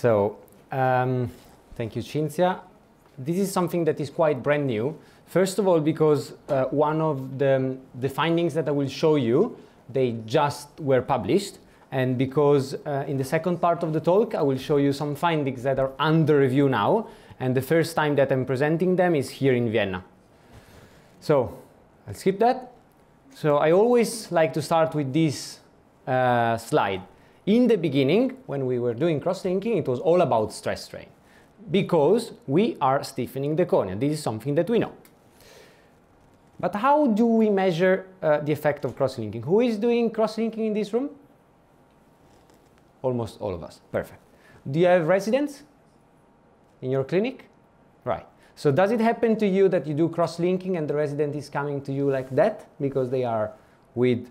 So, thank you, Cinzia. This is something that is quite brand new. First of all, because one of the findings that I will show you, they just were published. And because in the second part of the talk, I will show you some findings that are under review now. And the first time that I'm presenting them is here in Vienna. So, I'll skip that. So, I always like to start with this slide. In the beginning, when we were doing crosslinking, it was all about stress strain, because we are stiffening the cornea. This is something that we know. But how do we measure the effect of crosslinking? Who is doing crosslinking in this room? Almost all of us. Perfect. Do you have residents in your clinic? Right. So does it happen to you that you do crosslinking and the resident is coming to you like that because they are with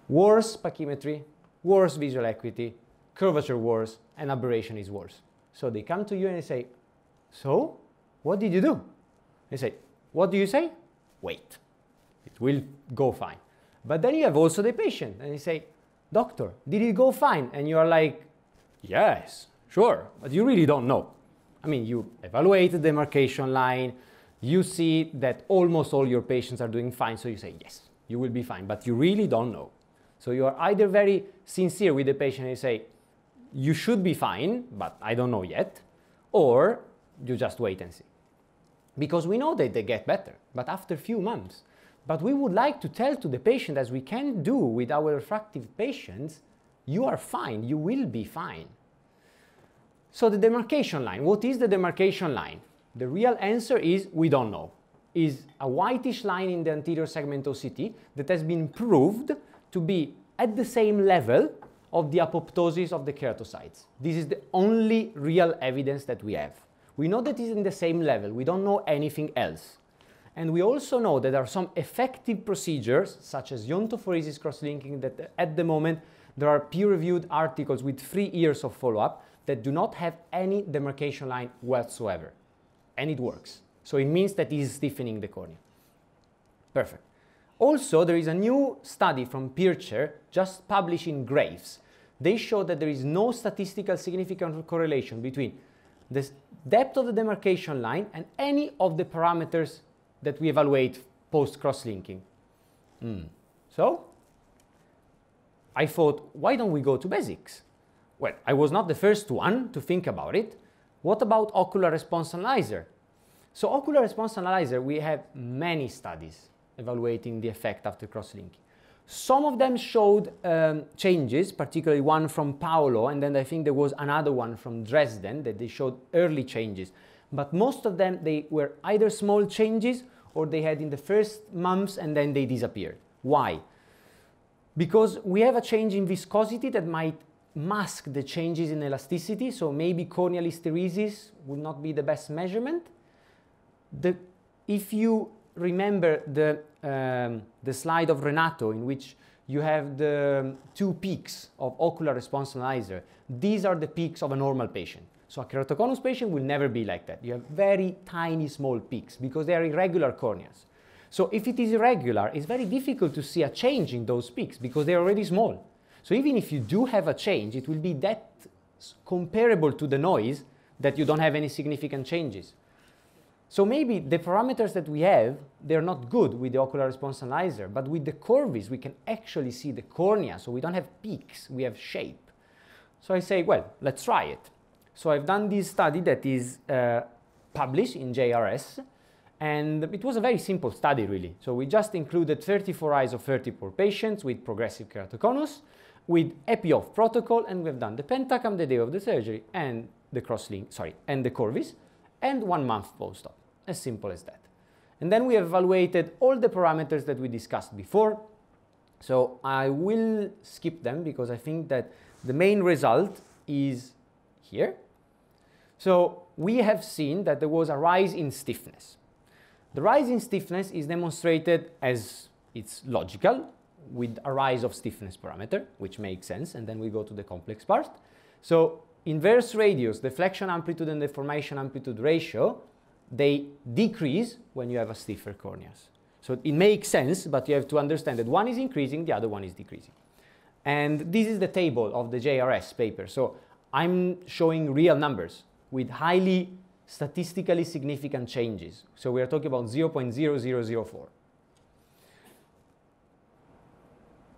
worse pachymetry, worse visual acuity, curvature worse, and aberration is worse? So they come to you and they say, so what did you do? They say, what do you say? Wait, it will go fine. But then you have also the patient and they say, doctor, did it go fine? And you are like, yes, sure, but you really don't know. I mean, you evaluate the demarcation line, you see that almost all your patients are doing fine, so you say, yes, you will be fine, but you really don't know. So you are either very sincere with the patient and you say, you should be fine, but I don't know yet, or you just wait and see. Because we know that they get better, but after a few months. But we would like to tell to the patient, as we can do with our refractive patients, you are fine, you will be fine. So the demarcation line, what is the demarcation line? The real answer is we don't know. Is a whitish line in the anterior segment OCT that has been proved to be at the same level of the apoptosis of the keratocytes. This is the only real evidence that we have. We know that it's in the same level, we don't know anything else. And we also know that there are some effective procedures, such as iontophoresis crosslinking, that at the moment there are peer-reviewed articles with 3 years of follow-up that do not have any demarcation line whatsoever. And it works. So it means that it is stiffening the cornea. Perfect. Also, there is a new study from Pircher just published in Graves. They show that there is no statistical significant correlation between the depth of the demarcation line and any of the parameters that we evaluate post-crosslinking. So, I thought, why don't we go to basics? Well, I was not the first one to think about it. What about ocular response analyzer? So ocular response analyzer, we have many studies evaluating the effect after crosslinking. Some of them showed changes, particularly one from Paolo, and then I think there was another one from Dresden that they showed early changes. But most of them, they were either small changes or they had in the first months and then they disappeared. Why? Because we have a change in viscosity that might mask the changes in elasticity, so maybe corneal hysteresis would not be the best measurement. If you remember the slide of Renato in which you have the 2 peaks of ocular response analyzer, these are the peaks of a normal patient. So a keratoconus patient will never be like that. You have very tiny small peaks because they are irregular corneas. So if it is irregular, it's very difficult to see a change in those peaks because they are already small. So even if you do have a change, it will be that comparable to the noise that you don't have any significant changes. So maybe the parameters that we have, they're not good with the ocular response analyzer, but with the Corvis, we can actually see the cornea, so we don't have peaks, we have shape. So I say, well, let's try it. So I've done this study that is published in JRS, and it was a very simple study, really. So we just included 34 eyes of 34 patients with progressive keratoconus, with epi-off protocol, and we've done the pentacam the day of the surgery, and the and the Corvis, and 1 month post-op. As simple as that. And then we have evaluated all the parameters that we discussed before. So I will skip them because I think that the main result is here. So we have seen that there was a rise in stiffness. The rise in stiffness is demonstrated as it's logical with a rise of stiffness parameter, which makes sense, and then we go to the complex part. So inverse radius, deflection amplitude and deformation amplitude ratio, they decrease when you have a stiffer corneas. So it makes sense, but you have to understand that one is increasing, the other one is decreasing. And this is the table of the JRS paper. So I'm showing real numbers with highly statistically significant changes. So we are talking about 0.0004.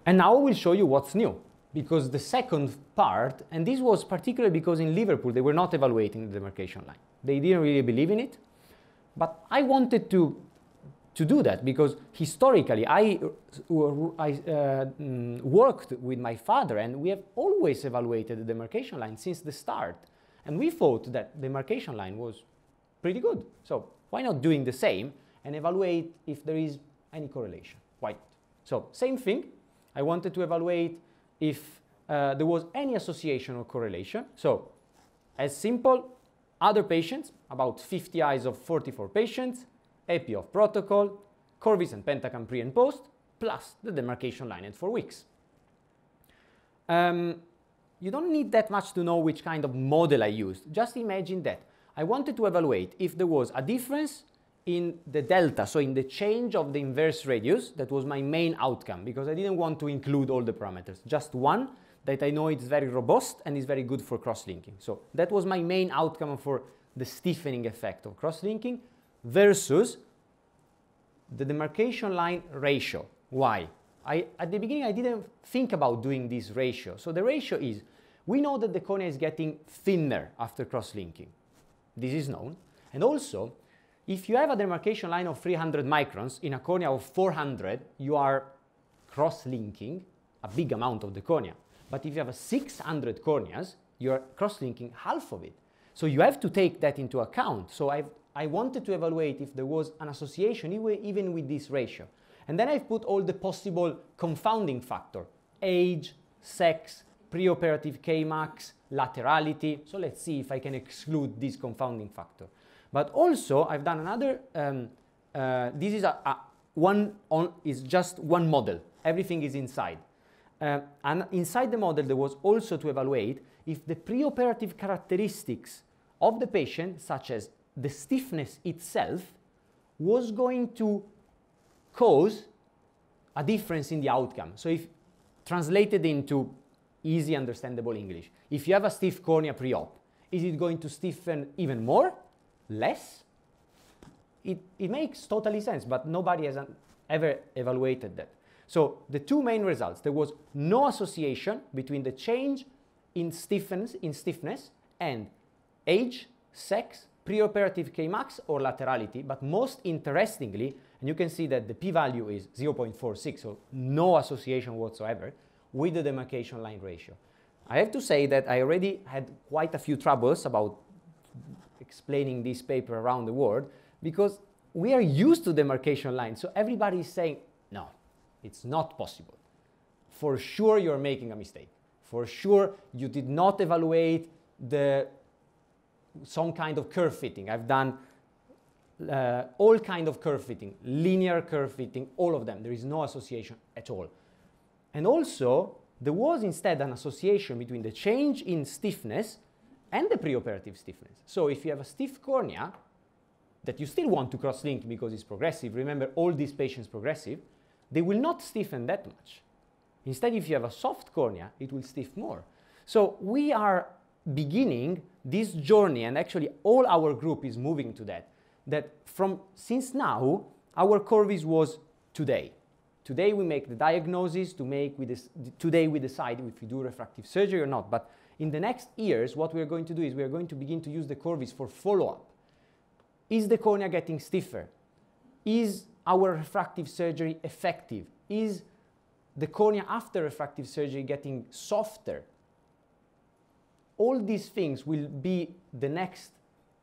And now I will show you what's new, because the second part, and this was particularly because in Liverpool they were not evaluating the demarcation line. They didn't really believe in it, but I wanted to do that because historically I worked with my father, and we have always evaluated the demarcation line since the start. And we thought that the demarcation line was pretty good. So why not doing the same and evaluate if there is any correlation? Why not? So same thing. I wanted to evaluate if there was any association or correlation. So as simple, other patients, about 50 eyes of 44 patients, epi of protocol, Corvis and pentacam pre and post, plus the demarcation line at 4 weeks. You don't need that much to know which kind of model I used. Just imagine that I wanted to evaluate if there was a difference in the delta, so in the change of the inverse radius. That was my main outcome, because I didn't want to include all the parameters. Just one that I know it's very robust and is very good for cross-linking. So that was my main outcome for the stiffening effect of cross-linking versus the demarcation line ratio. Why? At the beginning, I didn't think about doing this ratio. So the ratio is, we know that the cornea is getting thinner after cross-linking. This is known. And also, if you have a demarcation line of 300 microns in a cornea of 400, you are cross-linking a big amount of the cornea. But if you have a 600 corneas, you are cross-linking half of it. So you have to take that into account. So I wanted to evaluate if there was an association even with this ratio. And then I've put all the possible confounding factor: age, sex, preoperative Kmax, laterality. So let's see if I can exclude this confounding factor. But also I've done another, this is is just one model. Everything is inside. And inside the model there was also to evaluate if the preoperative characteristics of the patient, such as the stiffness itself, was going to cause a difference in the outcome. So if translated into easy understandable English, if you have a stiff cornea pre-op, is it going to stiffen even more? Less? It makes totally sense, but nobody has ever evaluated that. So the two main results: there was no association between the change in stiffness and age, sex, preoperative Kmax or laterality. But most interestingly, and you can see that the p-value is 0.46, so no association whatsoever with the demarcation line ratio. I have to say that I already had quite a few troubles about explaining this paper around the world, because we are used to demarcation lines. So everybody is saying, no, it's not possible. For sure you're making a mistake. For sure you did not evaluate some kind of curve fitting. I've done all kind of curve fitting, linear curve fitting, all of them. There is no association at all. And also, there was instead an association between the change in stiffness and the preoperative stiffness. So if you have a stiff cornea that you still want to cross-link because it's progressive, remember all these patients progressive, they will not stiffen that much. Instead, if you have a soft cornea, it will stiff more. So we are beginning this journey, and actually all our group is moving to that since now, our Corvis was today. Today we make the diagnosis, today we decide if we do refractive surgery or not. But in the next years, what we are going to do is we are going to begin to use the Corvis for follow-up. Is the cornea getting stiffer? Is our refractive surgery effective? Is the cornea after refractive surgery getting softer? All these things will be the next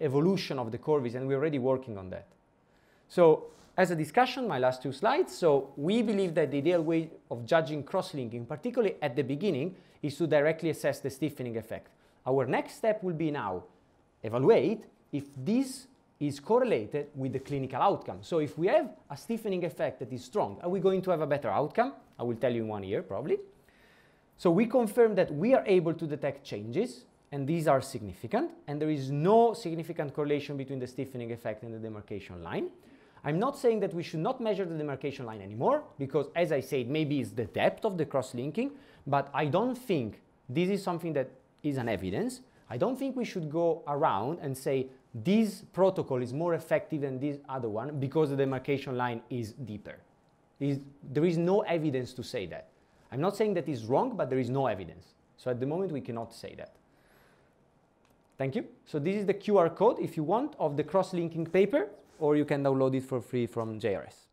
evolution of the Corvis, and we're already working on that. So as a discussion, my last two slides. So we believe that the ideal way of judging cross-linking, particularly at the beginning, is to directly assess the stiffening effect. Our next step will be now evaluate if this is correlated with the clinical outcome. So if we have a stiffening effect that is strong, are we going to have a better outcome? I will tell you in 1 year probably. So we confirm that we are able to detect changes, and these are significant, and there is no significant correlation between the stiffening effect and the demarcation line. I'm not saying that we should not measure the demarcation line anymore, because as I said, maybe it's the depth of the cross-linking, but I don't think this is something that is an evidence. I don't think we should go around and say this protocol is more effective than this other one because the demarcation line is deeper. There is no evidence to say that. I'm not saying that is wrong, but there is no evidence. So at the moment we cannot say that. Thank you. So this is the QR code, if you want, of the cross-linking paper, or you can download it for free from JRS.